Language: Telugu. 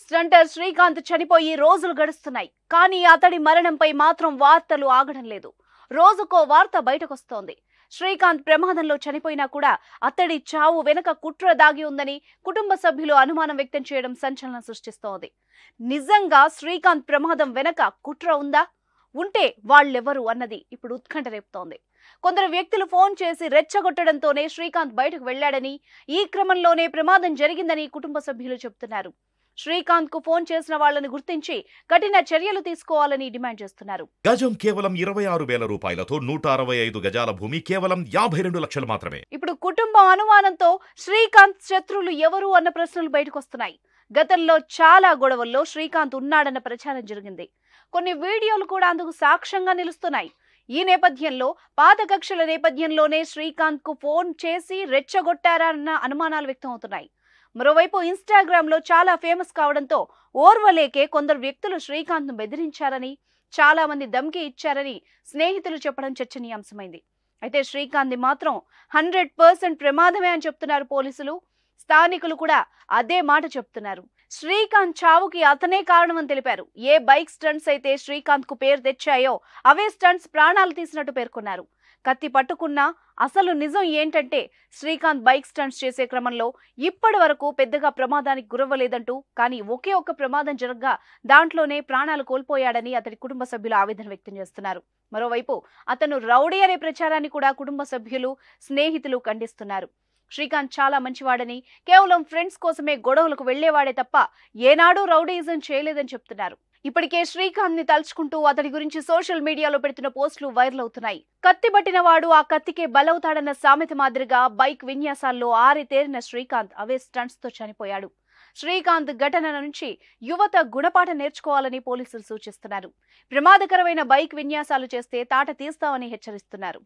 స్టంటర్ శ్రీకాంత్ చనిపోయి రోజులు గడుస్తున్నాయి. కానీ అతడి మరణంపై మాత్రం వార్తలు ఆగడం లేదు. రోజుకో వార్త బయటకొస్తోంది. శ్రీకాంత్ ప్రమాదంలో చనిపోయినా కూడా అతడి చావు వెనుక కుట్ర దాగి ఉందని కుటుంబ సభ్యులు అనుమానం వ్యక్తం చేయడం సంచలనం సృష్టిస్తోంది. నిజంగా శ్రీకాంత్ ప్రమాదం వెనుక కుట్ర ఉందా? ఉంటే వాళ్ళెవరు అన్నది ఇప్పుడు ఉత్కంఠ రేపుతోంది. కొందరు వ్యక్తులు ఫోన్ చేసి రెచ్చగొట్టడంతోనే శ్రీకాంత్ బయటకు వెళ్లాడని, ఈ క్రమంలోనే ప్రమాదం జరిగిందని కుటుంబ సభ్యులు చెబుతున్నారు. శ్రీకాంత్ కు ఫోన్ చేసిన వాళ్లను గుర్తించి కఠిన చర్యలు తీసుకోవాలని డిమాండ్ చేస్తున్నారు. గజం కేవలం 26,000 రూపాయలతో 165 గజాల భూమి కేవలం 52 లక్షలు మాత్రమే. ఇప్పుడు కుటుంబం అనుమానంతో శ్రీకాంత్ శత్రువులు ఎవరు అన్న ప్రశ్నలు బయటకొస్తున్నాయి. గతంలో చాలా గొడవల్లో శ్రీకాంత్ ఉన్నాడన్న ప్రచారం జరిగింది. కొన్ని వీడియోలు కూడా అందుకు సాక్ష్యంగా నిలుస్తున్నాయి. ఈ నేపథ్యంలో పాత కక్షల నేపథ్యంలోనే శ్రీకాంత్ కు ఫోన్ చేసి రెచ్చగొట్టారా అన్న అనుమానాలు వ్యక్తం అవుతున్నాయి. మరోవైపు ఇన్స్టాగ్రామ్ లో చాలా ఫేమస్ కావడంతో ఓర్వలేకే కొందరు వ్యక్తులు శ్రీకాంత్ ను బెదిరించారని, చాలా మంది ధమ్కి ఇచ్చారని స్నేహితులు చెప్పడం చర్చనీయాంశమైంది. అయితే శ్రీకాంత్ మాత్రం 100% ప్రమాదమే అని చెప్తున్నారు పోలీసులు. స్థానికులు కూడా అదే మాట చెప్తున్నారు. శ్రీకాంత్ చావుకి అతనే కారణమని తెలిపారు. ఏ బైక్ స్టంట్స్ అయితే శ్రీకాంత్ కు పేరు తెచ్చాయో అవే స్టంట్స్ ప్రాణాలు తీసినట్టు పేర్కొన్నారు. కత్తి పట్టుకున్నా అసలు నిజం ఏంటంటే శ్రీకాంత్ బైక్ స్టంట్స్ చేసే క్రమంలో ఇప్పటి వరకు పెద్దగా ప్రమాదానికి గురవ్వలేదంటూ, కానీ ఒకే ఒక్క ప్రమాదం జరగగా దాంట్లోనే ప్రాణాలు కోల్పోయాడని అతడి కుటుంబ సభ్యులు ఆవేదన వ్యక్తం చేస్తున్నారు. మరోవైపు అతను రౌడీ అనే ప్రచారాన్ని కూడా కుటుంబ సభ్యులు, స్నేహితులు ఖండిస్తున్నారు. శ్రీకాంత్ చాలా మంచివాడని, కేవలం ఫ్రెండ్స్ కోసమే గొడవలకు వెళ్లేవాడే తప్ప ఏనాడూ రౌడీయిజం చేయలేదని చెప్తున్నారు. ఇప్పటికే శ్రీకాంత్ ని తలుచుకుంటూ అతడి గురించి సోషల్ మీడియాలో పెడుతున్న పోస్టులు వైరల్ అవుతున్నాయి. కత్తి పట్టిన వాడు ఆ కత్తికే బలవుతాడన్న సామెత మాదిరిగా బైక్ విన్యాసాల్లో ఆరితేరిన శ్రీకాంత్ అవే స్టంట్స్ తో చనిపోయాడు. శ్రీకాంత్ ఘటన నుంచి యువత గుణపాఠం నేర్చుకోవాలని పోలీసులు సూచిస్తున్నారు. ప్రమాదకరమైన బైక్ విన్యాసాలు చేస్తే తాట తీస్తామని హెచ్చరిస్తున్నారు.